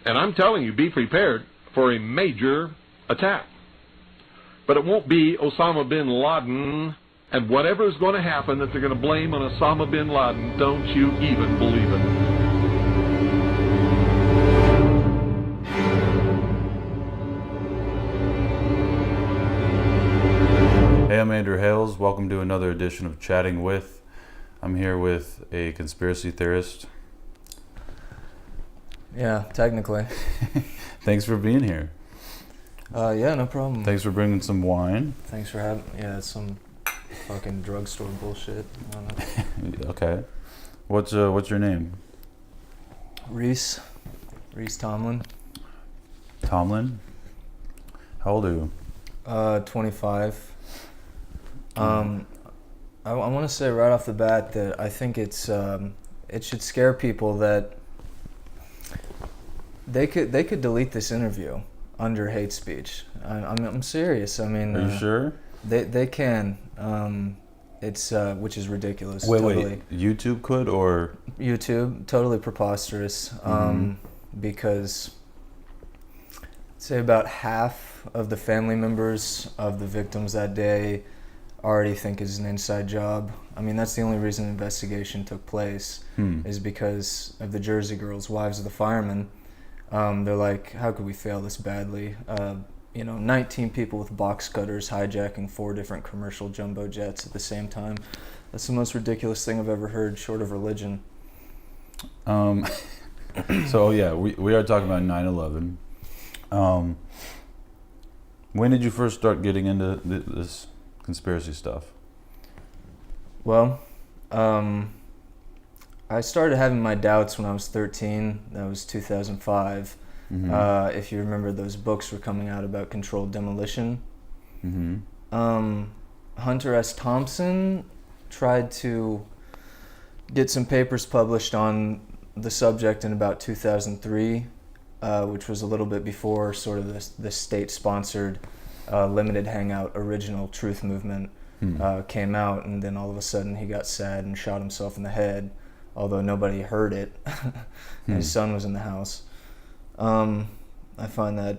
And I'm telling you, be prepared for a major attack. But it won't be Osama bin Laden, and whatever is going to happen that they're going to blame on Osama bin Laden, don't you even believe it. Hey, I'm Andrew Hales. Welcome to another edition of Chatting With. I'm here with a conspiracy theorist. Yeah, technically. Thanks for being here. Yeah, no problem. Thanks for bringing some wine. Thanks for having. Yeah, it's some fucking drugstore bullshit. I don't know. Okay. What's your name? Reese Tomlin. Tomlin. How old are you? 25. I want to say right off the bat that I think it should scare people that they could delete this interview under hate speech. I'm serious. I mean, are you sure? They can. It's which is ridiculous. Wait. YouTube could, or YouTube, totally preposterous. Because say about half of the family members of the victims that day already think it's an inside job. I mean, that's the only reason the investigation took place is because of the Jersey girls, wives of the firemen. They're like, how could we fail this badly? 19 people with box cutters hijacking 4 different commercial jumbo jets at the same time. That's the most ridiculous thing I've ever heard, short of religion. So yeah, we are talking about 9/11. When did you first start getting into this conspiracy stuff? Well, I started having my doubts when I was 13. That was 2005. If you remember, those books were coming out about controlled demolition. Hunter S. Thompson tried to get some papers published on the subject in about 2003, which was a little bit before sort of the state-sponsored limited hangout original truth movement came out, and then all of a sudden he got sad and shot himself in the head, although nobody heard it. His son was in the house. I find that...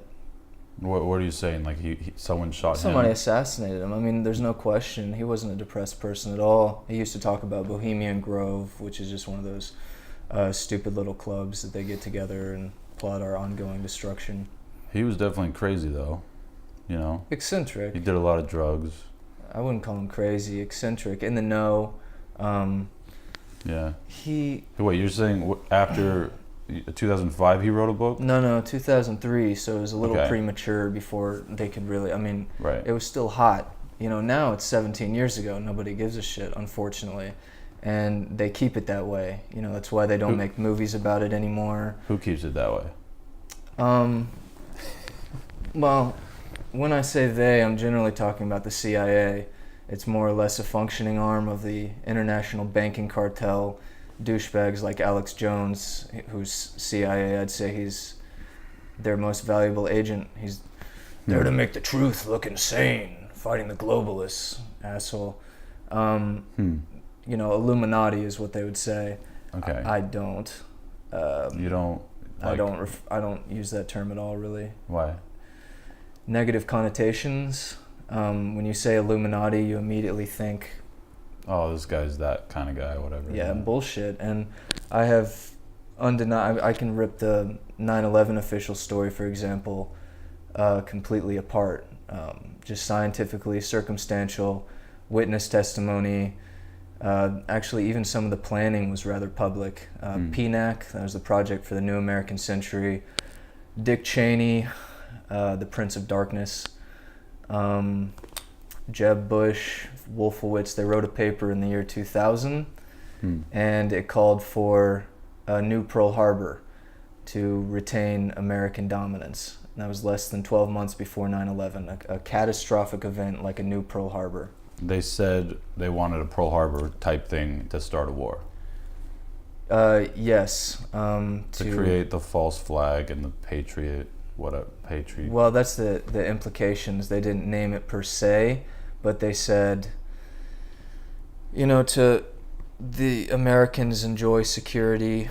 What are you saying? Like someone shot somebody him? assassinated him. I mean, there's no question. He wasn't a depressed person at all. He used to talk about Bohemian Grove, which is just one of those stupid little clubs that they get together and plot our ongoing destruction. He was definitely crazy, though. You know? Eccentric. He did a lot of drugs. I wouldn't call him crazy. Eccentric. In the know. Yeah. He... Wait, you're saying after 2005 he wrote a book? No, 2003, so it was a little Okay. premature before they could really... I mean, right. It was still hot. You know, now it's 17 years ago. Nobody gives a shit, unfortunately. And they keep it that way. You know, that's why they don't make movies about it anymore. Who keeps it that way? Well, when I say they, I'm generally talking about the CIA. It's more or less a functioning arm of the international banking cartel. Douchebags like Alex Jones, who's CIA, I'd say he's their most valuable agent. He's there to make the truth look insane, fighting the globalists, asshole. Illuminati is what they would say. Okay. I don't. You don't? Like, I don't use that term at all, really. Why? Negative connotations. When you say Illuminati, you immediately think, oh, this guy's that kind of guy, whatever. yeah, bullshit. And I have I can rip the 9/11 official story, for example, completely apart. Just scientifically, circumstantial, witness testimony. Actually, even some of the planning was rather public. PNAC, that was the Project for the New American Century. Dick Cheney, the Prince of Darkness. Jeb Bush, Wolfowitz, they wrote a paper in the year 2000, and it called for a new Pearl Harbor to retain American dominance. And that was less than 12 months before 9/11, a catastrophic event like a new Pearl Harbor. They said they wanted a Pearl Harbor type thing to start a war. Yes. To create the false flag and the Patriot, what a Patriot. Well, that's the implications. They didn't name it per se, but they said, to the Americans enjoy security,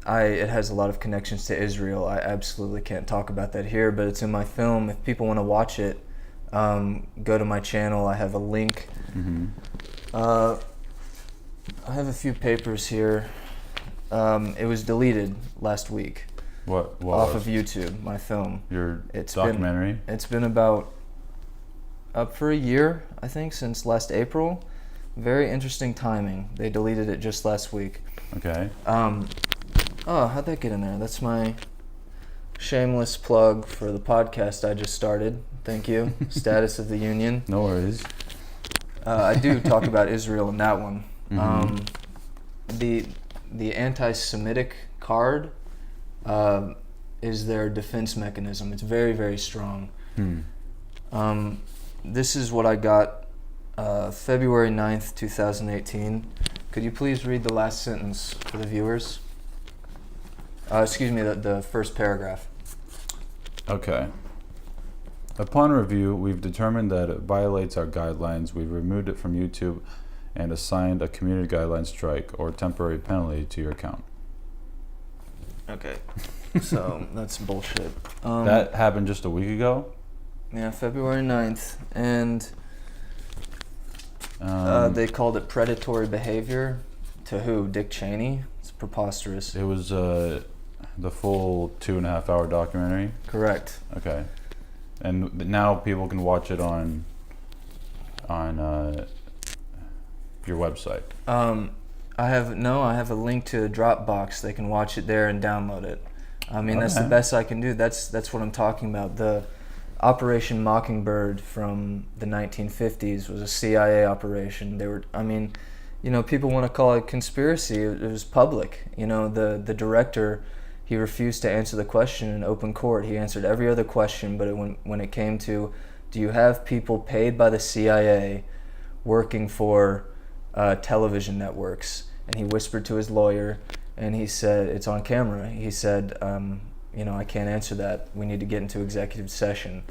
it has a lot of connections to Israel. I absolutely can't talk about that here, but it's in my film. If people want to watch it, go to my channel. I have a link. Mm-hmm. I have a few papers here. It was deleted last week. What off of YouTube, my film. Your documentary? It's been about up for a year, I think, since last April. Very interesting timing. They deleted it just last week. Okay. Oh, how'd that get in there? That's my shameless plug for the podcast I just started. Thank you. Status of the Union. No worries. I do talk about Israel in that one. Mm-hmm. The anti-Semitic card is their defense mechanism. It's very, very strong. This is what I got February 9th, 2018. Could you please read the last sentence for the viewers? Excuse me, the first paragraph. Okay. Upon review, we've determined that it violates our guidelines. We've removed it from YouTube and assigned a community guideline strike or temporary penalty to your account. Okay. So, that's bullshit. That happened just a week ago? Yeah, February 9th. And they called it predatory behavior. To who? Dick Cheney? It's preposterous. It was the full 2.5 hour documentary? Correct. Okay. And now people can watch it on your website. I have a link to a Dropbox. They can watch it there and download it. I mean, that's the Okay. best I can do. That's what I'm talking about. The Operation Mockingbird from the 1950s was a CIA operation. People want to call it conspiracy. It was public. The director, he refused to answer the question in open court. He answered every other question, but when it came to, do you have people paid by the CIA working for television networks? And he whispered to his lawyer, and he said, it's on camera, he said, I can't answer that. We need to get into executive session.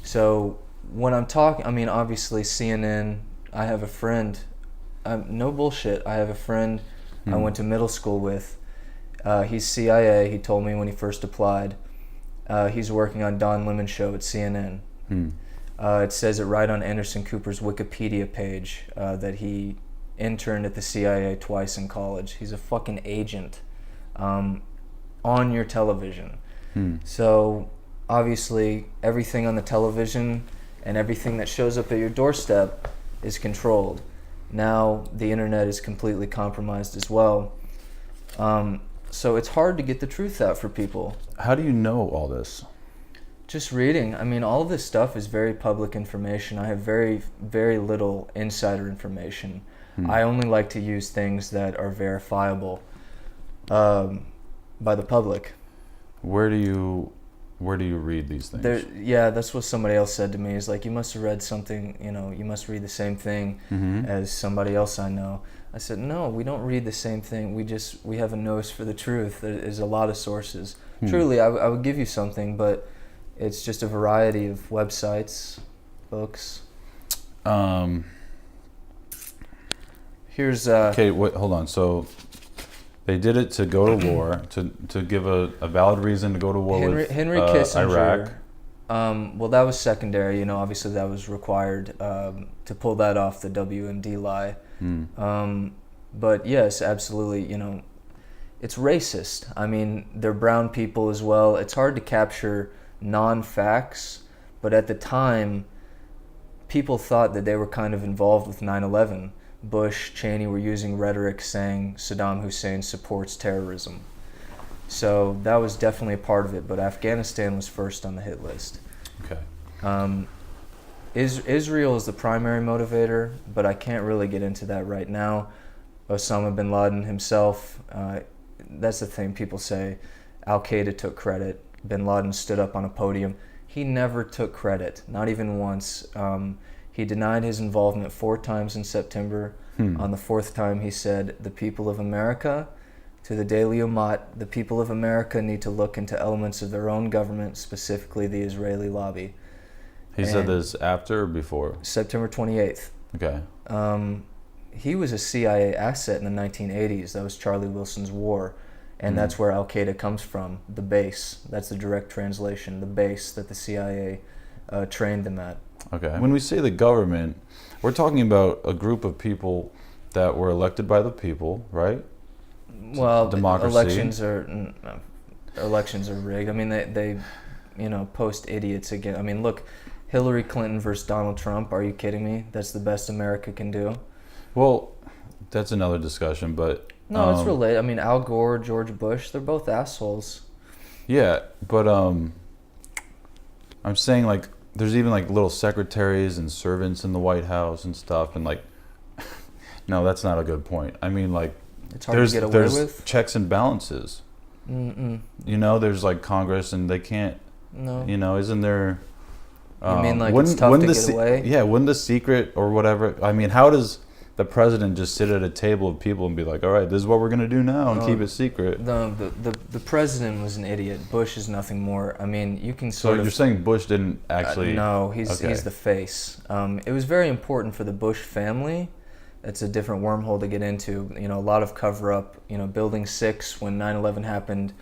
So when I'm talking, obviously CNN, I have a friend, no bullshit, I have a friend I went to middle school with. He's CIA, he told me when he first applied. He's working on Don Lemon's show at CNN. It says it right on Anderson Cooper's Wikipedia page that he interned at the CIA twice in college. He's a fucking agent on your television. So obviously everything on the television and everything that shows up at your doorstep is controlled. Now the internet is completely compromised as well. So it's hard to get the truth out for people. How do you know all this? Just reading. All of this stuff is very public information. I have very, very little insider information. I only like to use things that are verifiable by the public. Where do you read these things? That's what somebody else said to me. Is like, you must have read something. You must read the same thing as somebody else I know. I said, no, we don't read the same thing. We have a nose for the truth. There's a lot of sources. Truly, I would give you something, but it's just a variety of websites, books. Here's okay, wait, hold on. So they did it to go to war, to give a valid reason to go to war with Henry Kissinger. Iraq. Well, that was secondary. Obviously that was required to pull that off, the WMD lie. But yes, absolutely. It's racist. They're brown people as well. It's hard to capture non-facts, but at the time, people thought that they were kind of involved with 9/11. Bush, Cheney were using rhetoric saying Saddam Hussein supports terrorism. So that was definitely a part of it, but Afghanistan was first on the hit list. Okay. Israel is the primary motivator, but I can't really get into that right now. Osama bin Laden himself, that's the thing people say, Al-Qaeda took credit. Bin Laden stood up on a podium. He never took credit, not even once. He denied his involvement 4 times in September. On the 4th time, he said, the people of America, to the Daily Umat, the people of America need to look into elements of their own government, specifically the Israeli lobby. He said this after or before? September 28th. Okay. He was a CIA asset in the 1980s. That was Charlie Wilson's war. And that's where Al-Qaeda comes from, the base. That's the direct translation, the base that the CIA trained them at. Okay. When we say the government, we're talking about a group of people that were elected by the people, right? Well, Democracy. elections are rigged. I mean, they post idiots again. I mean, look, Hillary Clinton versus Donald Trump. Are you kidding me? That's the best America can do. Well, that's another discussion, but no, it's related. I mean, Al Gore, George Bush, they're both assholes. Yeah, but I'm saying, like, there's even like little secretaries and servants in the White House and stuff, and like, no, that's not a good point. I mean, like, it's hard to get away with. Checks and balances. Mm-mm. There's like Congress, and they can't. No. Isn't there? You mean like it's tough to get away? Yeah, wouldn't the secret or whatever? I mean, how does the president just sit at a table of people and be like, "All right, this is what we're gonna do now," and keep it secret? No, the president was an idiot. Bush is nothing more. I mean, you can sort of. So you're saying Bush didn't actually? No, he's the face. It was very important for the Bush family. It's a different wormhole to get into. A lot of cover up. Building 6, when 9/11 happened,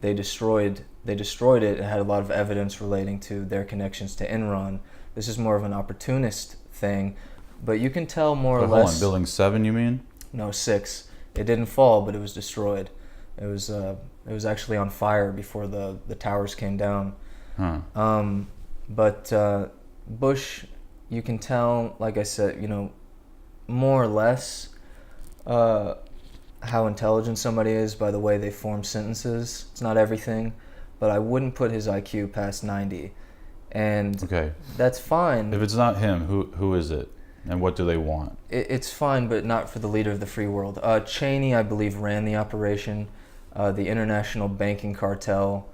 they destroyed it. It had a lot of evidence relating to their connections to Enron. This is more of an opportunist thing, but you can tell more or less. Hold on, Building 7, you mean? No, 6. It didn't fall, but it was destroyed. It was actually on fire before the towers came down. Huh. But Bush, you can tell, like I said, more or less how intelligent somebody is by the way they form sentences. It's not everything, but I wouldn't put his IQ past 90. And that's fine. If it's not him, who is it? And what do they want? It's fine, but not for the leader of the free world. Cheney, I believe, ran the operation. The international banking cartel.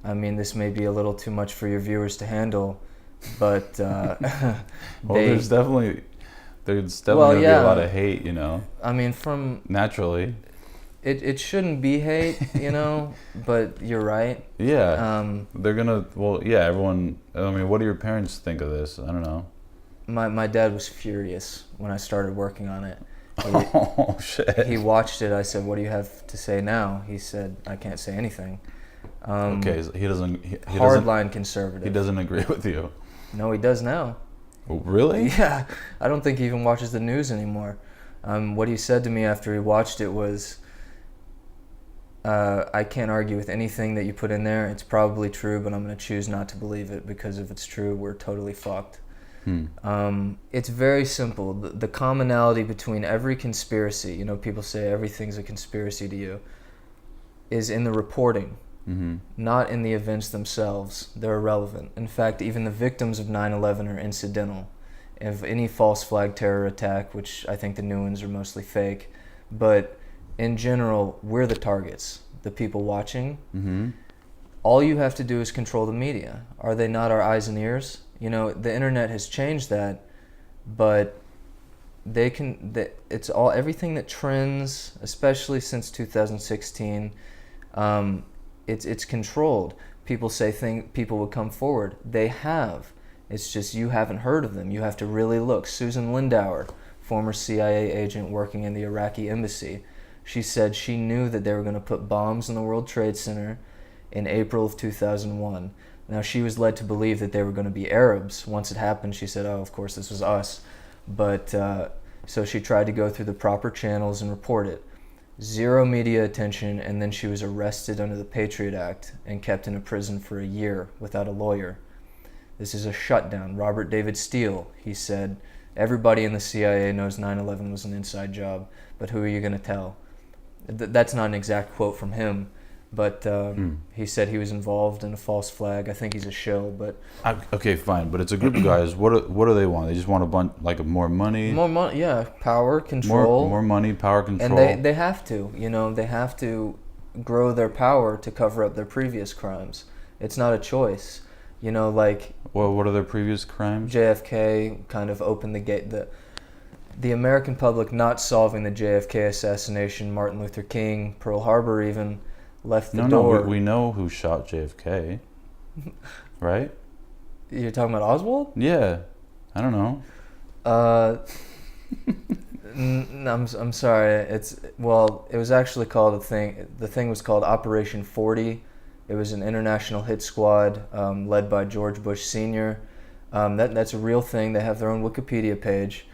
I mean, this may be a little too much for your viewers to handle, but there's definitely going to be a lot of hate, I mean, from naturally. It shouldn't be hate, but you're right. Yeah. They're gonna. Well, yeah. Everyone. I mean, what do your parents think of this? I don't know. My dad was furious when I started working on it. Oh shit. He watched it. I said, "What do you have to say now?" He said, "I can't say anything." Okay, so he doesn't. He hardline conservative. He doesn't agree with you. No, he does now. Oh, really? Yeah. I don't think he even watches the news anymore. What he said to me after he watched it was, I can't argue with anything that you put in there. It's probably true, but I'm going to choose not to believe it, because if it's true, we're totally fucked. It's very simple. The commonality between every conspiracy, people say everything's a conspiracy to you, is in the reporting, not in the events themselves. They're irrelevant. In fact, even the victims of 9/11 are incidental. If any false flag terror attack, which I think the new ones are mostly fake, but in general, we're the targets, the people watching. All you have to do is control the media. Are they not our eyes and ears? The internet has changed that, but it's all everything that trends, especially since 2016. It's controlled. People say people would come forward. They have. It's just you haven't heard of them. You have to really look. Susan Lindauer, former CIA agent working in the Iraqi embassy, she said she knew that they were going to put bombs in the World Trade Center in April of 2001. Now, she was led to believe that they were going to be Arabs. Once it happened, she said, "Oh, of course, this was us." But so she tried to go through the proper channels and report it. Zero media attention, and then she was arrested under the Patriot Act and kept in a prison for a year without a lawyer. This is a shutdown. Robert David Steele, he said, everybody in the CIA knows 9/11 was an inside job, but who are you going to tell? That's not an exact quote from him, but he said he was involved in a false flag. I think he's a shill, but... Okay, fine, but it's a group of guys. What do they want? They just want a bunch, like more money? More money, yeah. Power, control. More money, power, control. And they have to, they have to grow their power to cover up their previous crimes. It's not a choice. Like... Well, what are their previous crimes? JFK kind of opened the gate... The American public not solving the JFK assassination, Martin Luther King, Pearl Harbor even, left the door. No, we know who shot JFK, right? You're talking about Oswald? Yeah, I don't know. I'm sorry. It was actually called the thing was called Operation 40. It was an international hit squad led by George Bush Sr. That's a real thing. They have their own Wikipedia page.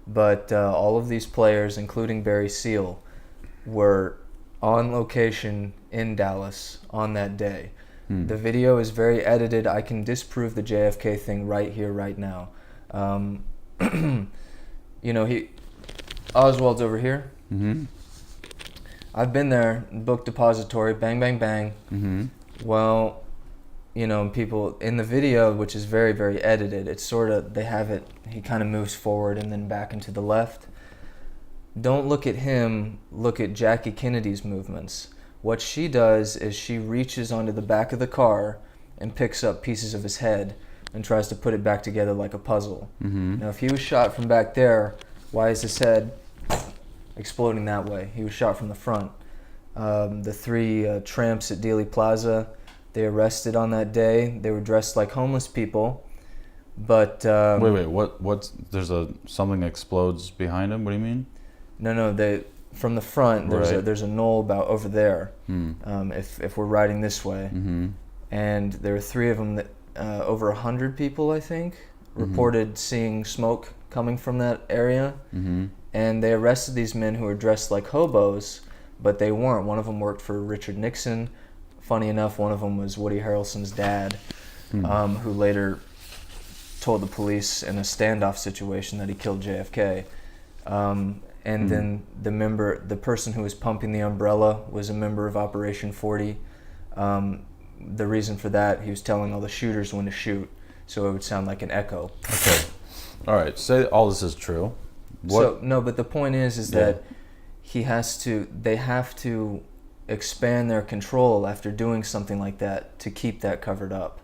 But all of these players, including Barry Seal, were on location in Dallas on that day. The video is very edited. I can disprove the JFK thing right here, right now. Oswald's over here. Mm-hmm. I've been there, book depository, bang, bang, bang. Mm-hmm. Well, people in the video, which is very, very edited, it's sort of, they have it, he kind of moves forward and then back and to the left. Don't look at him, look at Jackie Kennedy's movements. What she does is she reaches onto the back of the car and picks up pieces of his head and tries to put it back together like a puzzle. Mm-hmm. Now, if he was shot from back there, why is his head exploding that way? He was shot from the front. The three tramps at Dealey Plaza, they arrested on that day. They were dressed like homeless people, but wait, what's something explodes behind him? What do you mean? No, they from the front. There's a knoll about over there. If we're riding this way, and there were three of them that over 100 people, I think, reported seeing smoke coming from that area, and they arrested these men who were dressed like hobos, but they weren't. One of them worked for Richard Nixon. Funny enough, one of them was Woody Harrelson's dad, who later told the police in a standoff situation that he killed JFK. And then the person who was pumping the umbrella was a member of Operation 40. The reason for that, he was telling all the shooters when to shoot, so it would sound like an echo. Okay. All right. Say all this is true. What? But the point is that they have to expand their control after doing something like that to keep that covered up.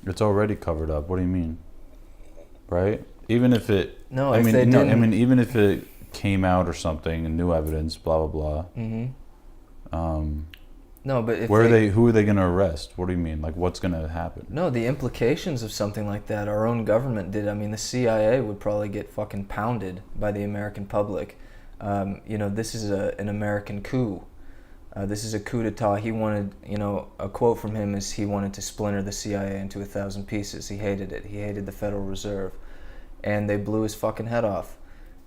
It's already covered up. What do you mean? Right? Even if it... No, even if it came out or something and new evidence, blah, blah, blah. No, but if who are they going to arrest? What do you mean? Like, what's going to happen? No, the implications of something like that, our own government did. I mean, the CIA would probably get fucking pounded by the American public. This is an American coup. This is a coup d'etat. He wanted, a quote from him is he wanted to splinter the CIA into 1,000 pieces. He hated it. He hated the Federal Reserve. And they blew his fucking head off.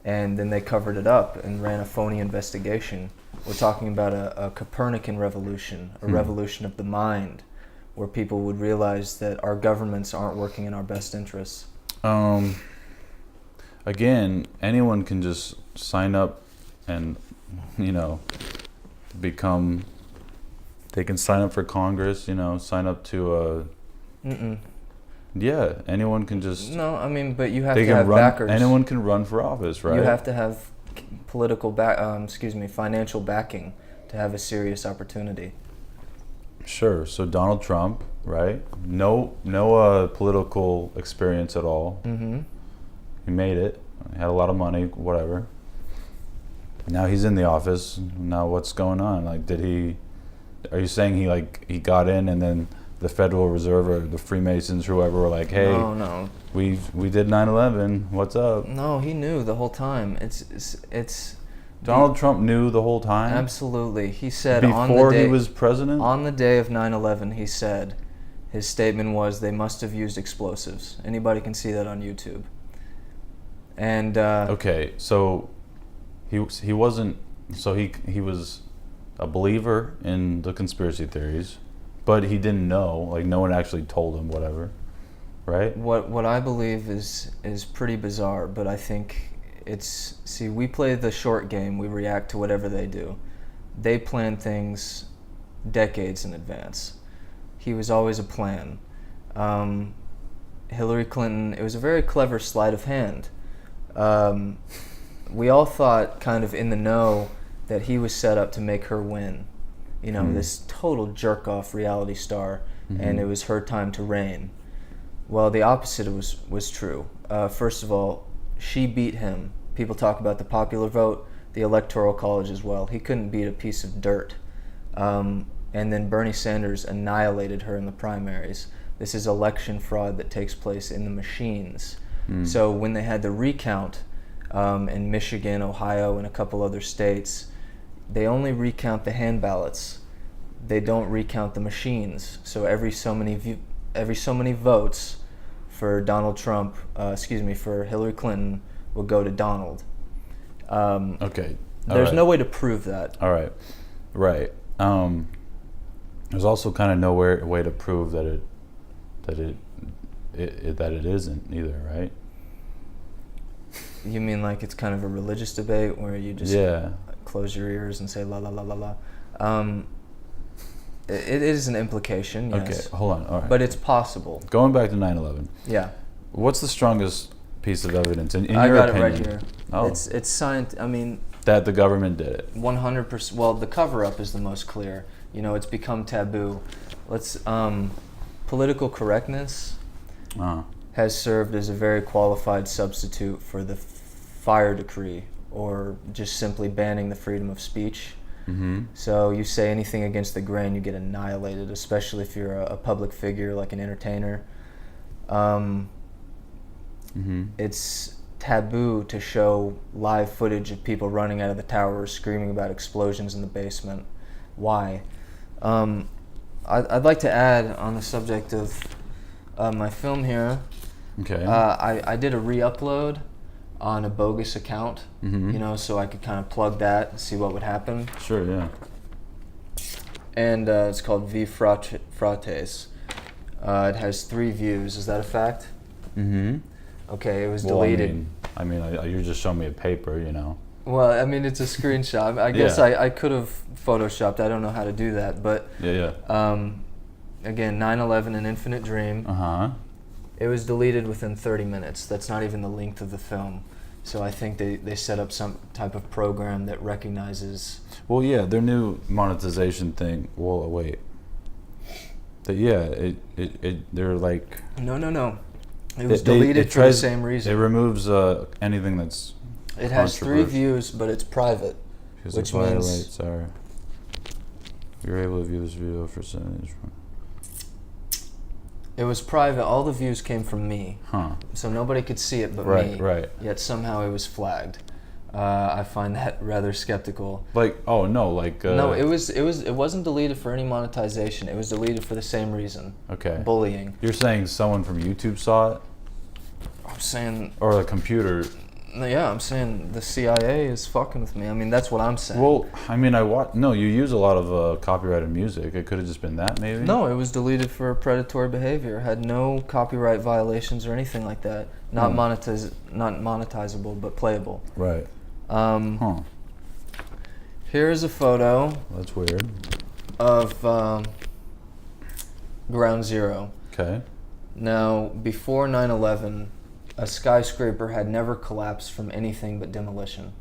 And then they covered it up and ran a phony investigation. We're talking about a Copernican revolution, a revolution of the mind, where people would realize that our governments aren't working in our best interests. Again, anyone can just sign up and, become... They can sign up for Congress, sign up to Yeah, anyone can just... No, I mean, but you have to have backers. Anyone can run for office, right? You have to have financial backing to have a serious opportunity. Sure. So Donald Trump, right? No political experience at all. Mm-hmm. He made it. He had a lot of money, whatever. Now he's in the office. Now what's going on? Like, are you saying he got in and then the Federal Reserve or the Freemasons, whoever, were like, hey, no. we did 9/11. What's up? No, he knew the whole time. It's Donald Trump knew the whole time? Absolutely. He said before he was president? On the day of 9/11, he said, his statement was, they must have used explosives. Anybody can see that on YouTube. And okay, so he wasn't, so he was a believer in the conspiracy theories, but he didn't know, like no one actually told him whatever, right? What I believe is pretty bizarre, but I think we play the short game, we react to whatever they do. They plan things decades in advance. He was always a plan. Hillary Clinton, it was a very clever sleight of hand. We all thought, kind of in the know, that he was set up to make her win. This total jerk-off reality star, and it was her time to reign. Well, the opposite was true. First of all, she beat him. People talk about the popular vote, the Electoral College as well. He couldn't beat a piece of dirt. And then Bernie Sanders annihilated her in the primaries. This is election fraud that takes place in the machines. So when they had the recount, in Michigan, Ohio, and a couple other states, they only recount the hand ballots. They don't recount the machines. So every so many votes for Donald Trump, for Hillary Clinton, will go to Donald. Okay. There's no way to prove that. All right. Right. There's also kind of no way to prove that it isn't either, right? You mean like it's kind of a religious debate where you just close your ears and say la la la la la? It is an implication, yes. Okay, hold on. All right. But it's possible. Going back to 9/11. Yeah. What's the strongest piece of evidence in I your got opinion? it right here. Oh. It's science. I mean, that the government did it. 100%. Well, the cover-up is the most clear. You know, it's become taboo. Political correctness has served as a very qualified substitute for the fire decree, or just simply banning the freedom of speech. Mm-hmm. So you say anything against the grain, you get annihilated, especially if you're a public figure like an entertainer. It's taboo to show live footage of people running out of the towers screaming about explosions in the basement. Why? I'd like to add on the subject of my film here. Okay. I did a re-upload on a bogus account, so I could kind of plug that and see what would happen. Sure, yeah. And it's called V Frates. It has 3 views. Is that a fact? Mm-hmm. Okay, it was deleted. I mean, you're just showing me a paper, you know. Well, I mean, it's a screenshot. I guess I could have photoshopped. I don't know how to do that, but again, 9/11: An Infinite Dream. It was deleted within 30 minutes. That's not even the length of the film. So I think they set up some type of program that recognizes... Well, yeah, their new monetization thing. Well, wait. They're like... No. It was deleted for the same reason. It removes anything that's... It has 3 views, but it's private. Which means... You're able to view this video for percentage. It was private. All the views came from me. So nobody could see it but me. Right. Yet somehow it was flagged. I find that rather skeptical. No, it wasn't deleted for any monetization. It was deleted for the same reason. Okay. Bullying. You're saying someone from YouTube saw it? I'm saying... Or the computer... Yeah, I'm saying the CIA is fucking with me. I mean, that's what I'm saying. Well, I mean, No, you use a lot of copyrighted music. It could have just been that, maybe? No, it was deleted for predatory behavior. Had no copyright violations or anything like that. Not monetizable, but playable. Right. Here is a photo. That's weird. Of Ground Zero. Okay. Now, before 9/11, a skyscraper had never collapsed from anything but demolition.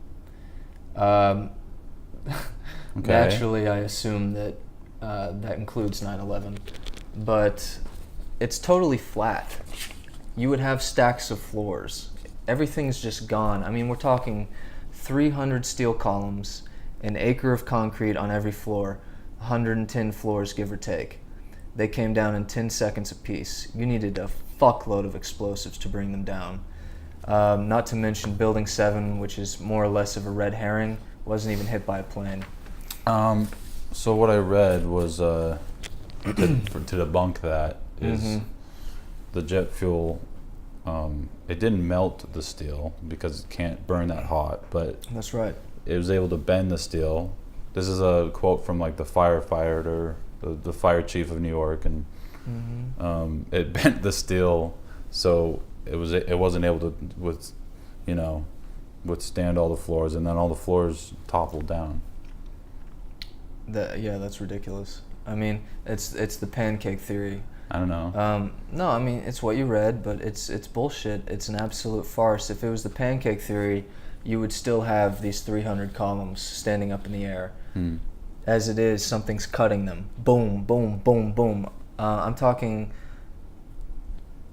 Naturally, I assume that that includes 9/11. But it's totally flat. You would have stacks of floors. Everything's just gone. I mean, we're talking 300 steel columns, an acre of concrete on every floor, 110 floors, give or take. They came down in 10 seconds apiece. You needed a fuckload of explosives to bring them down. Not to mention Building 7, which is more or less of a red herring, wasn't even hit by a plane. So what I read was, to debunk that, is the jet fuel, it didn't melt the steel because it can't burn that hot, but that's right. It was able to bend the steel. This is a quote from like the firefighter, the fire chief of New York, and it bent the steel, so it wasn't able to withstand all the floors, and then all the floors toppled down. That's ridiculous. I mean, it's the pancake theory. I don't know. No, I mean, it's what you read, but it's bullshit. It's an absolute farce. If it was the pancake theory, you would still have these 300 columns standing up in the air. As it is, something's cutting them. Boom, boom, boom, boom. I'm talking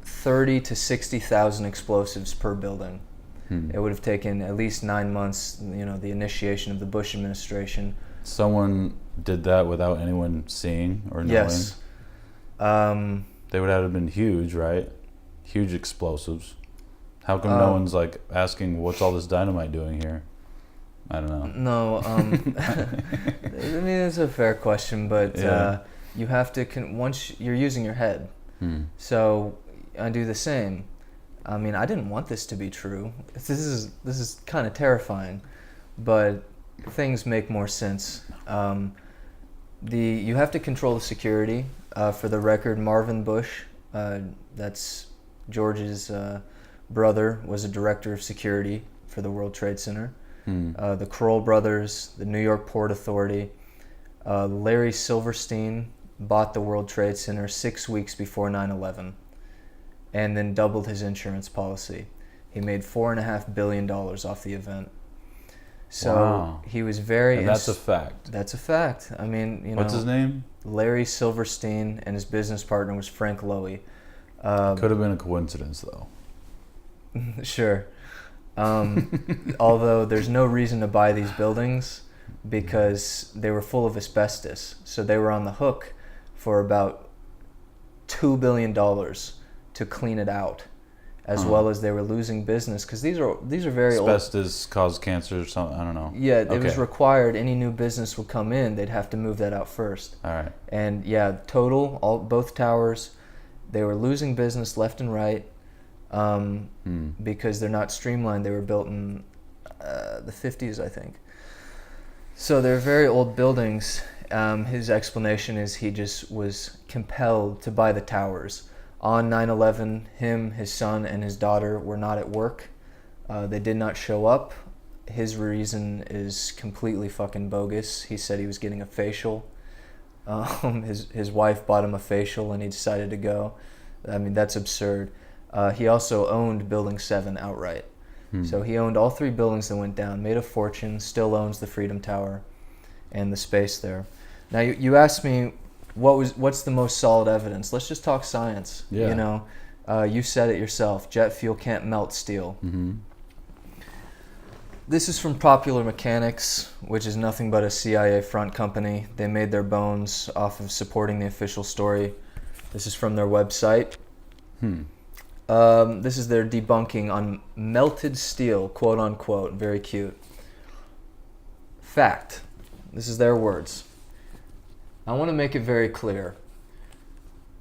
30 to 60,000 explosives per building. It would have taken at least 9 months, the initiation of the Bush administration. Someone did that without anyone seeing or knowing? Yes. They would have been huge, right? Huge explosives. How come no one's like asking what's all this dynamite doing here? I don't know. No, I mean, it's a fair question, but you have to once you're using your head. So I do the same. I mean, I didn't want this to be true. This is kind of terrifying, but things make more sense. You have to control the security. For the record, Marvin Bush, that's George's brother, was a director of security for the World Trade Center. The Kroll brothers, the New York Port Authority, Larry Silverstein bought the World Trade Center 6 weeks before 9/11, and then doubled his insurance policy. He made $4.5 billion off the event. So wow. He was very. And that's a fact. That's a fact. I mean, you know. What's his name? Larry Silverstein, and his business partner was Frank Lowy. Could have been a coincidence, though. Sure. Although there's no reason to buy these buildings because they were full of asbestos. So they were on the hook for about $2 billion to clean it out, as well as they were losing business because these are very old. Asbestos caused cancer or something. I don't know. Yeah, it was required. Any new business would come in, they'd have to move that out first. All right. And yeah, both towers, they were losing business left and right. Because they're not streamlined. They were built in the 50s, I think. So they're very old buildings. His explanation is he just was compelled to buy the towers. On 9/11, him, his son, and his daughter were not at work. They did not show up. His reason is completely fucking bogus. He said he was getting a facial. His wife bought him a facial and he decided to go. I mean, that's absurd. He also owned Building 7 outright. So he owned all 3 buildings that went down, made a fortune, still owns the Freedom Tower and the space there. Now, you asked me, what's the most solid evidence? Let's just talk science. Yeah. You know, you said it yourself. Jet fuel can't melt steel. Mm-hmm. This is from Popular Mechanics, which is nothing but a CIA front company. They made their bones off of supporting the official story. This is from their website. This is their debunking on melted steel, quote unquote. Very cute. Fact. This is their words. I want to make it very clear.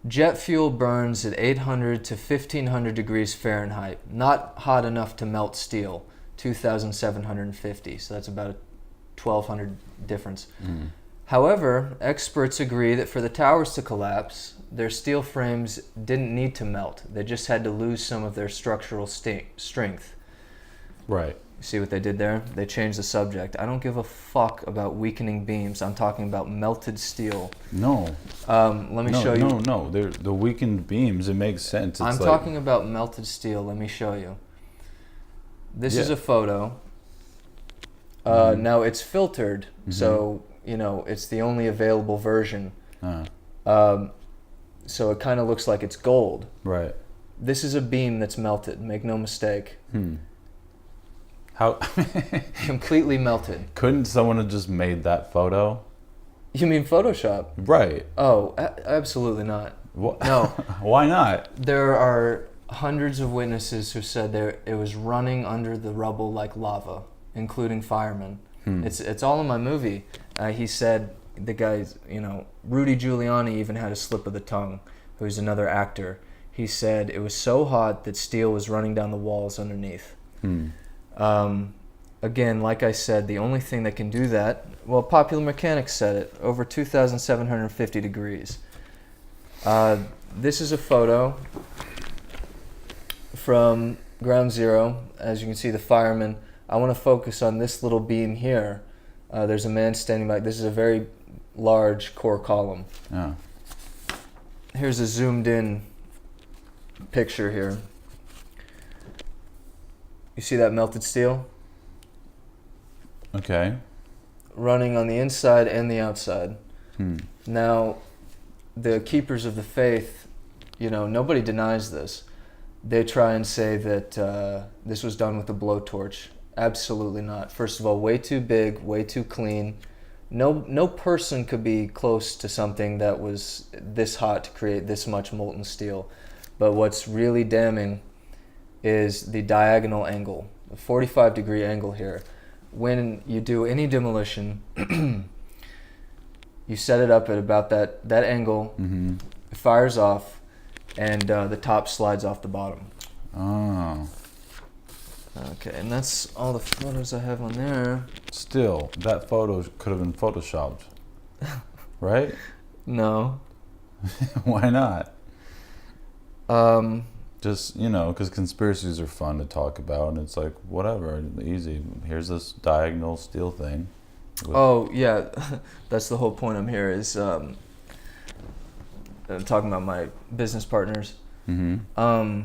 Jet fuel burns at 800 to 1500 degrees Fahrenheit. Not hot enough to melt steel. 2,750. So that's about a 1,200 difference. However, experts agree that for the towers to collapse, their steel frames didn't need to melt. They just had to lose some of their structural strength. Right. See what they did there? They changed the subject. I don't give a fuck about weakening beams. I'm talking about melted steel. No. Let me show you. No. They're the weakened beams. It makes sense. I'm talking about melted steel. Let me show you. This is a photo. Now it's filtered, so you know it's the only available version. So it kind of looks like it's gold. Right. This is a beam that's melted. Make no mistake. How? Completely melted. Couldn't someone have just made that photo? You mean Photoshop? Right. Oh, absolutely not. What? No. Why not? There are hundreds of witnesses who said it was running under the rubble like lava, including firemen. It's all in my movie. He said, the guys, you know, Rudy Giuliani even had a slip of the tongue, who's another actor. He said it was so hot that steel was running down the walls underneath. Again, like I said, the only thing that can do that, well, Popular Mechanics said it, over 2,750 degrees. This is a photo from Ground Zero. As you can see, the firemen. I want to focus on this little beam here. There's a man standing by. This is a very large core column. Yeah. Here's a zoomed in picture here. You see that melted steel? Okay. Running on the inside and the outside. Now, the keepers of the faith, you know, nobody denies this. They try and say that this was done with a blowtorch. Absolutely not. First of all, way too big, way too clean. No person could be close to something that was this hot to create this much molten steel. But what's really damning is the diagonal angle, the 45-degree angle here. When you do any demolition, you set it up at about that angle, it fires off, and the top slides off the bottom. Oh. Okay, and that's all the photos I have on there. Still, that photo could have been photoshopped, right? No. Why not? Um, Just, because conspiracies are fun to talk about, and it's like, whatever, easy. Here's this diagonal steel thing. oh, yeah, that's the whole point I'm here is I'm talking about my business partners. Mm-hmm.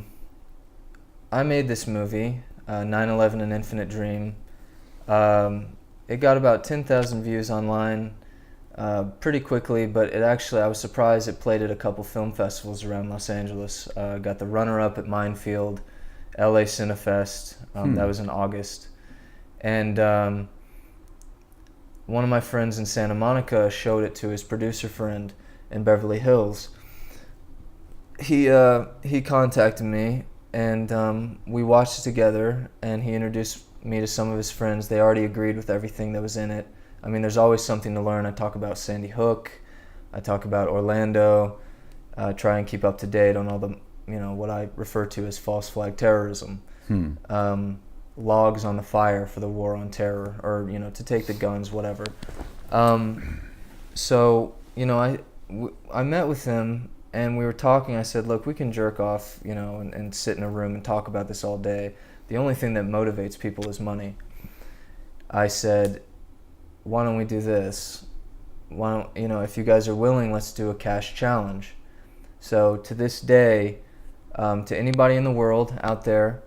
I made this movie, 9/11 An Infinite Dream. It got about 10,000 views online pretty quickly, but I was surprised it played at a couple film festivals around Los Angeles. Got the runner-up at Minefield, LA Cinefest. That was in August. And one of my friends in Santa Monica showed it to his producer friend in Beverly Hills. He contacted me, and we watched it together, and he introduced me to some of his friends. They already agreed with everything that was in it. I mean, there's always something to learn. I talk about Sandy Hook. I talk about Orlando. Try and keep up to date on all the, what I refer to as false flag terrorism. Logs on the fire for the war on terror, or, to take the guns, whatever. So, I met with him, and we were talking. I said, look, we can jerk off, and sit in a room and talk about this all day. The only thing that motivates people is money. I said, why don't we do this? Why don't, if you guys are willing, let's do a cash challenge. So to this day, to anybody in the world out there,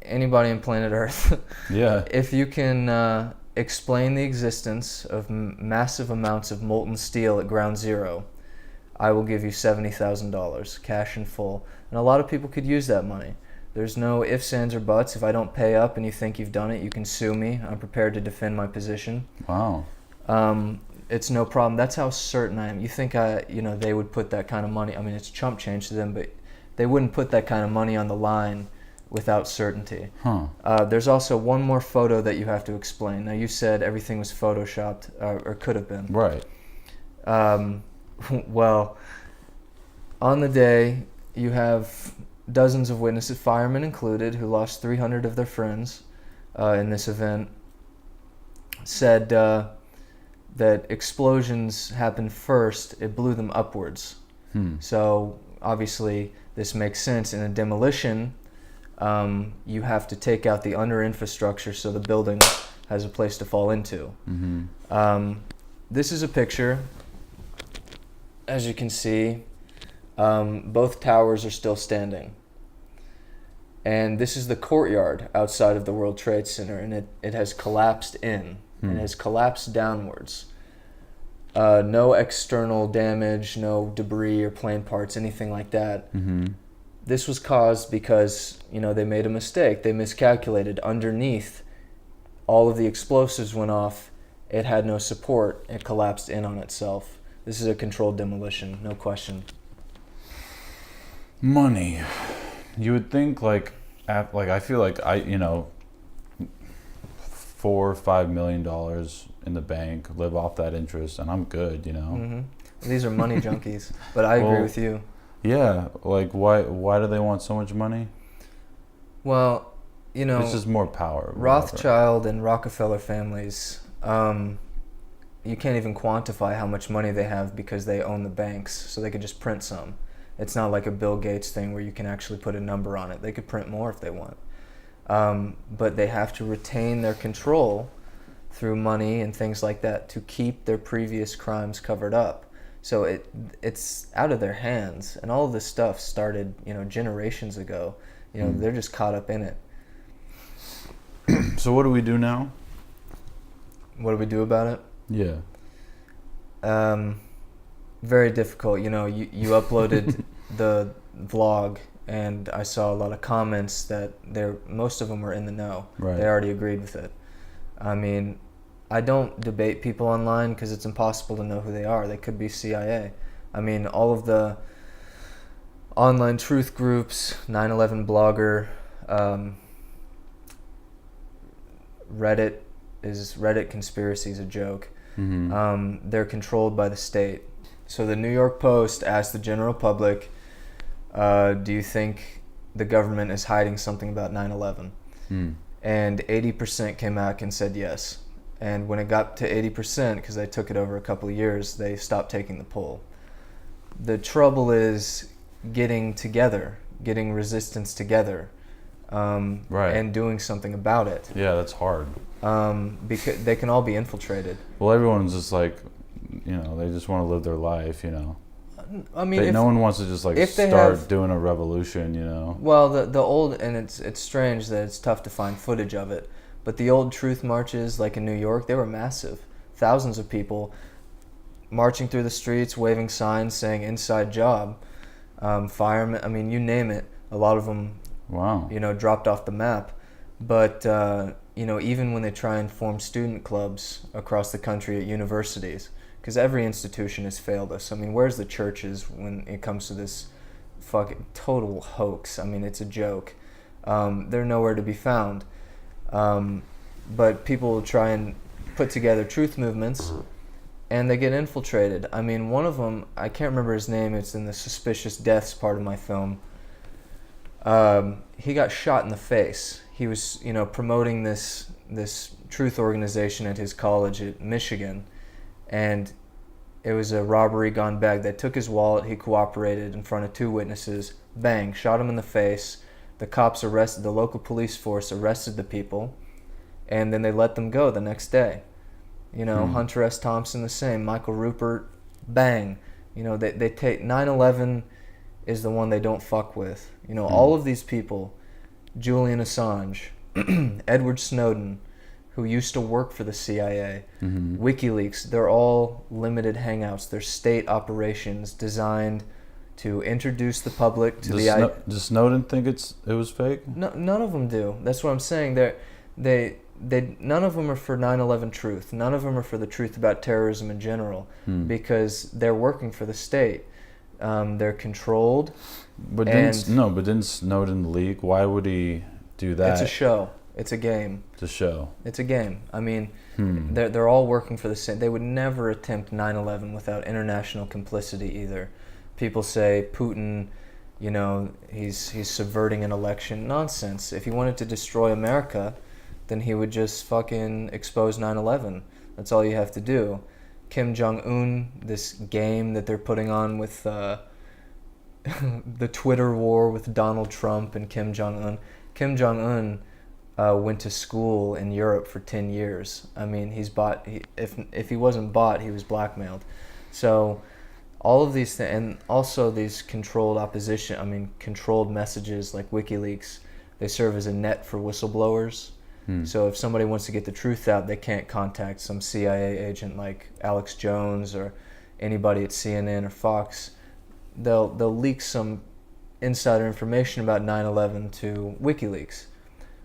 anybody on planet Earth, Yeah. if you can explain the existence of massive amounts of molten steel at ground zero, I will give you $70,000, cash in full. And a lot of people could use that money. There's no ifs, ands, or buts. If I don't pay up and you think you've done it, you can sue me. I'm prepared to defend my position. Wow. It's no problem. That's how certain I am. You think they would put that kind of money, I mean, it's chump change to them, but they wouldn't put that kind of money on the line without certainty. There's also one more photo that you have to explain. Now, you said everything was photoshopped, or could have been. Right. Well, on the day, you have dozens of witnesses, firemen included, who lost 300 of their friends in this event, said that explosions happened first. It blew them upwards. So obviously this makes sense. In a demolition, you have to take out the under infrastructure so the building has a place to fall into. This is a picture. As you can see, both towers are still standing. And this is the courtyard outside of the World Trade Center, and it has collapsed in, and it has collapsed downwards. No external damage, no debris or plane parts, anything like that. This was caused because, they made a mistake. They miscalculated. Underneath, all of the explosives went off. It had no support. It collapsed in on itself. This is a controlled demolition, no question. Money. You would think I feel like $4 or $5 million in the bank, live off that interest, and I'm good. These are money junkies, but I agree with you. Yeah, why do they want so much money? Well, it's just more power. Rothschild and Rockefeller families. You can't even quantify how much money they have because they own the banks, so they could just print some. It's not like a Bill Gates thing where you can actually put a number on it. They could print more if they want. But they have to retain their control through money and things like that to keep their previous crimes covered up. So it's out of their hands. And all of this stuff started, generations ago. They're just caught up in it. So what do we do now? What do we do about it? Yeah. Very difficult. You uploaded the vlog, and I saw a lot of comments that most of them were in the know. Right. They already agreed with it. I mean, I don't debate people online because it's impossible to know who they are. They could be CIA. I mean, all of the online truth groups, 9/11 blogger, Reddit conspiracy is a joke. They're controlled by the state. So the New York Post asked the general public, do you think the government is hiding something about 9/11? And 80% came back and said yes. And when it got to 80%, because they took it over a couple of years, they stopped taking the poll. The trouble is getting together, getting resistance together, and doing something about it. Yeah, that's hard. Because they can all be infiltrated. Well, everyone's just like, they just want to live their life, I mean, no one wants to just start doing a revolution, Well, the old, and it's strange that it's tough to find footage of it, but the old truth marches, like in New York, they were massive. Thousands of people marching through the streets, waving signs saying "inside job," firemen. I mean, you name it. A lot of them, wow, dropped off the map. But even when they try and form student clubs across the country at universities, because every institution has failed us. I mean, where's the churches when it comes to this fucking total hoax? I mean, it's a joke. They're nowhere to be found. But people will try and put together truth movements, and they get infiltrated. I mean, one of them, I can't remember his name, it's in the suspicious deaths part of my film. He got shot in the face. He was, promoting this truth organization at his college at Michigan, and it was a robbery gone bad. They took his wallet, he cooperated in front of 2 witnesses, bang, shot him in the face. The cops arrested, the local police force arrested the people, and then they let them go the next day. Hunter S. Thompson the same, Michael Rupert, bang. They take 9/11 is the one they don't fuck with. All of these people, Julian Assange, Edward Snowden, who used to work for the CIA, WikiLeaks, they're all limited hangouts. They're state operations designed to introduce the public to Does Snowden think it was fake? No, none of them do. That's what I'm saying. None of them are for 9/11 truth. None of them are for the truth about terrorism in general, because they're working for the state. They're controlled. But didn't Snowden leak? Why would he do that? It's a show. It's a game. It's a show. It's a game. I mean, they're all working for the same. They would never attempt 9/11 without international complicity either. People say Putin, he's subverting an election. Nonsense. If he wanted to destroy America, then he would just fucking expose 9/11. That's all you have to do. Kim Jong-un, this game that they're putting on with the Twitter war with Donald Trump and Kim Jong-un. Kim Jong-un went to school in Europe for 10 years. I mean, if he wasn't bought, he was blackmailed. So all of these things, and also these controlled controlled messages like WikiLeaks, they serve as a net for whistleblowers. So if somebody wants to get the truth out, they can't contact some CIA agent like Alex Jones or anybody at CNN or Fox. They'll leak some insider information about 9/11 to WikiLeaks.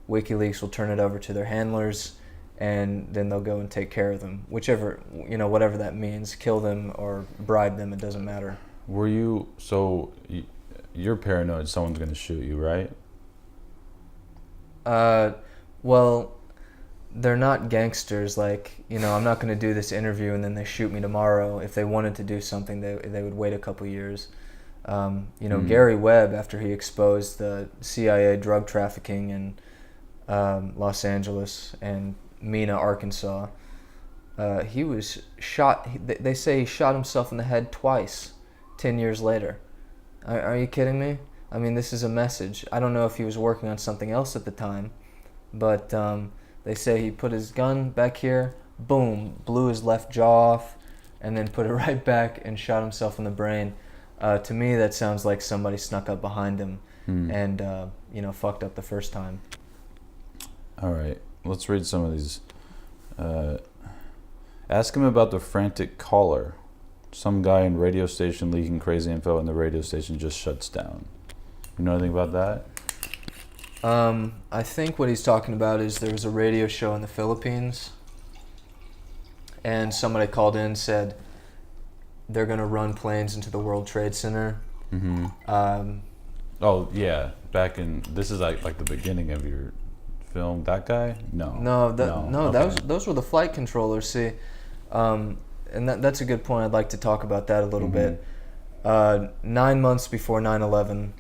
WikiLeaks will turn it over to their handlers, and then they'll go and take care of them. Whatever that means, kill them or bribe them, it doesn't matter. You're paranoid someone's going to shoot you, right? Well, they're not gangsters. I'm not going to do this interview and then they shoot me tomorrow. If they wanted to do something, they would wait a couple years. Gary Webb, after he exposed the CIA drug trafficking in Los Angeles and Mena, Arkansas, he was shot. They say he shot himself in the head twice 10 years later. Are you kidding me? I mean, this is a message. I don't know if he was working on something else at the time, but they say he put his gun back here, boom, blew his left jaw off, and then put it right back and shot himself in the brain. To me, that sounds like somebody snuck up behind him and fucked up the first time. All right, let's read some of these. Ask him about the frantic caller. Some guy in radio station leaking crazy info and the radio station just shuts down. You know anything about that? I think what he's talking about is there was a radio show in the Philippines, and somebody called in and said they're going to run planes into the World Trade Center, Mm-hmm. Um, Oh yeah, this is like the beginning of your film. That guy? No. no, Okay. those were the flight controllers. See, and that's a good point. I'd like to talk about that a little bit. 9 months before 9/11,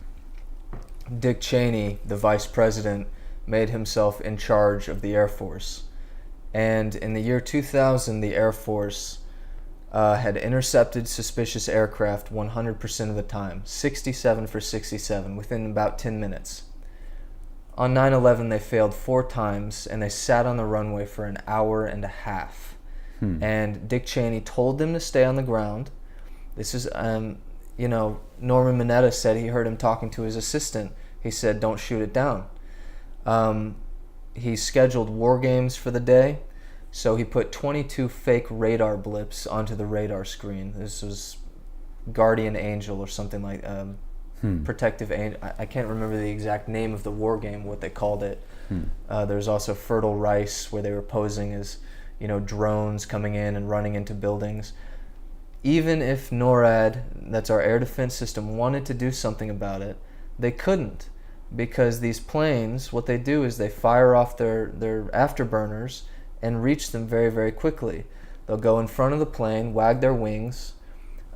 Dick Cheney, the vice president, made himself in charge of the Air Force. And in the year 2000, the Air Force had intercepted suspicious aircraft 100% of the time, 67 for 67, within about 10 minutes. On 9/11, they failed 4 times, and they sat on the runway for an hour and a half. And Dick Cheney told them to stay on the ground. This is, Norman Mineta said he heard him talking to his assistant. He said, "Don't shoot it down." He scheduled war games for the day, so he put 22 fake radar blips onto the radar screen. This was Guardian Angel or something like Protective Angel. I can't remember the exact name of the war game, what they called it. There's also Fertile Rice, where they were posing as, drones coming in and running into buildings. Even if NORAD, that's our air defense system, wanted to do something about it, they couldn't, because these planes, what they do is they fire off their afterburners and reach them very, very quickly. They'll go in front of the plane, wag their wings.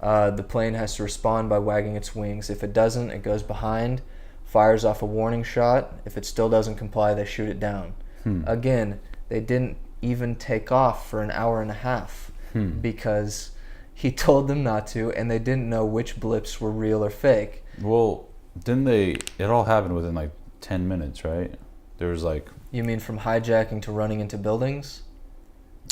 The plane has to respond by wagging its wings. If it doesn't, it goes behind, fires off a warning shot. If it still doesn't comply, they shoot it down. Again, they didn't even take off for an hour and a half because he told them not to, and they didn't know which blips were real or fake. Well, it all happened within like 10 minutes, right? There was like... You mean from hijacking to running into buildings?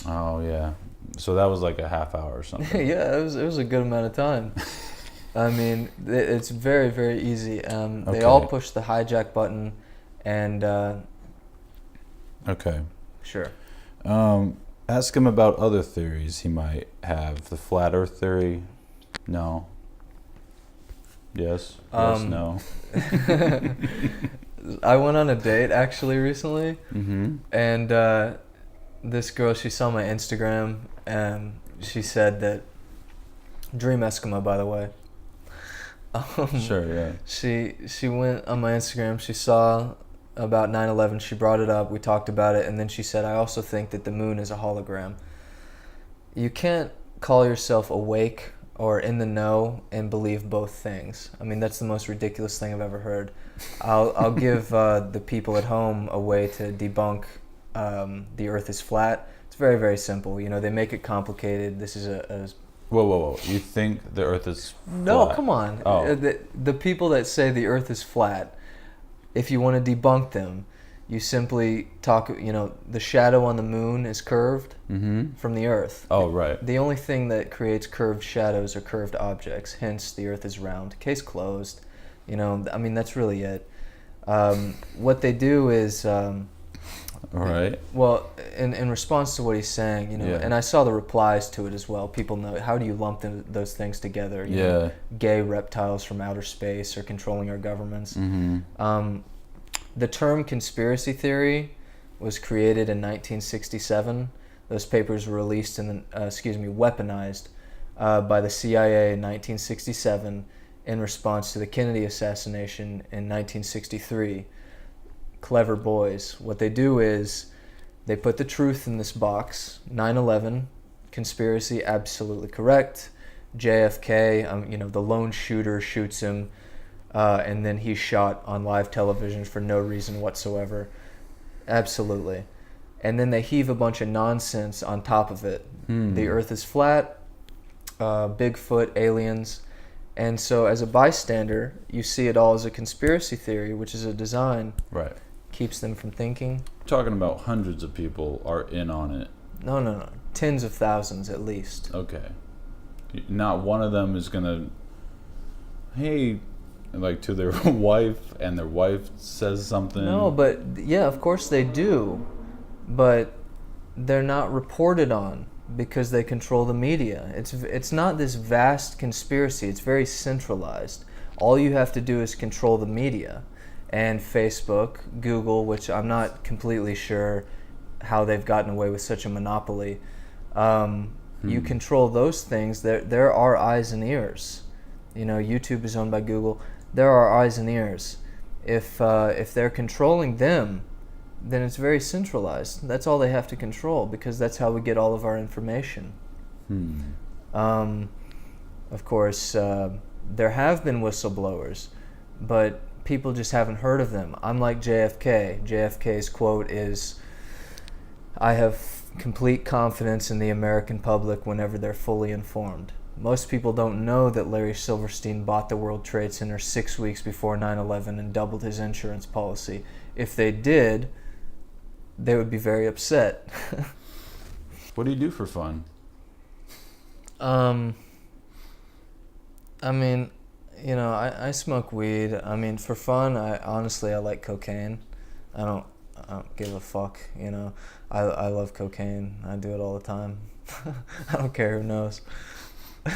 Oh, yeah. So that was like a half hour or something. Yeah, it was a good amount of time. I mean, it's very, very easy. They all push the hijack button, and... Okay. Sure. Ask him about other theories he might have. The flat earth theory? No. Yes. Yes, no. I went on a date actually recently, and this girl, she saw my Instagram, and she said that Dream Eskimo, by the way. Sure, yeah. She went on my Instagram. She saw about 9/11. She brought it up. We talked about it, and then she said, "I also think that the moon is a hologram." You can't call yourself awake or in the know and believe both things. I mean, that's the most ridiculous thing I've ever heard. I'll give the people at home a way to debunk the Earth is flat. It's very, very simple. They make it complicated. This is a Whoa. You think the Earth is flat? No, come on. Oh. The people that say the Earth is flat, if you want to debunk them, you simply talk, the shadow on the moon is curved from the Earth. Oh, right. The only thing that creates curved shadows are curved objects, hence the Earth is round. Case closed. I mean, that's really it. What they do is... All right. Well, in response to what he's saying, and I saw the replies to it as well. People know, how do you lump those things together? Gay reptiles from outer space or controlling our governments. The term conspiracy theory was created in 1967. Those papers were released weaponized by the CIA in 1967 in response to the Kennedy assassination in 1963. Clever boys. What they do is they put the truth in this box. 9/11, conspiracy, absolutely correct. JFK, the lone shooter shoots him, and then he's shot on live television for no reason whatsoever. Absolutely. And then they heave a bunch of nonsense on top of it. The Earth is flat, Bigfoot, aliens. And so as a bystander, you see it all as a conspiracy theory, which is a design. Right. Keeps them from thinking. Talking about hundreds of people are in on it. No. Tens of thousands at least. Okay. Not one of them is gonna, hey, like to their wife, and their wife says something. No, but yeah, of course they do. But they're not reported on because they control the media. It's not this vast conspiracy. It's very centralized. All you have to do is control the media. And Facebook, Google, which I'm not completely sure how they've gotten away with such a monopoly. You control those things. There are eyes and ears. YouTube is owned by Google. They're our eyes and ears. If they're controlling them, then it's very centralized. That's all they have to control, because that's how we get all of our information. Of course, there have been whistleblowers, but people just haven't heard of them. I'm like JFK. JFK's quote is, "I have complete confidence in the American public whenever they're fully informed." Most people don't know that Larry Silverstein bought the World Trade Center 6 weeks before 9/11 and doubled his insurance policy. If they did, they would be very upset. What do you do for fun? I mean, I smoke weed. I mean, for fun, I like cocaine. I don't give a fuck, I love cocaine. I do it all the time. I don't care who knows.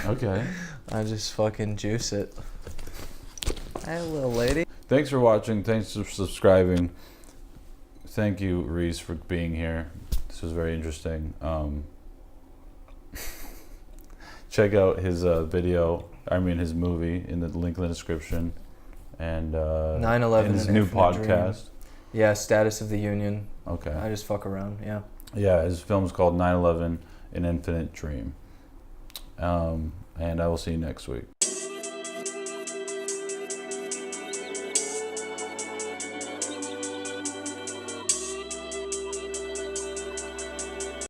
Okay. I just fucking juice it. Hey, little lady. Thanks for watching. Thanks for subscribing. Thank you, Reese, for being here. This was very interesting. Check out his his movie in the link in the description. And 9/11 and his An new Infinite podcast. Dream. Yeah, Status of the Union. Okay. I just fuck around, yeah. Yeah, his film's called 9/11 An Infinite Dream. And I will see you next week.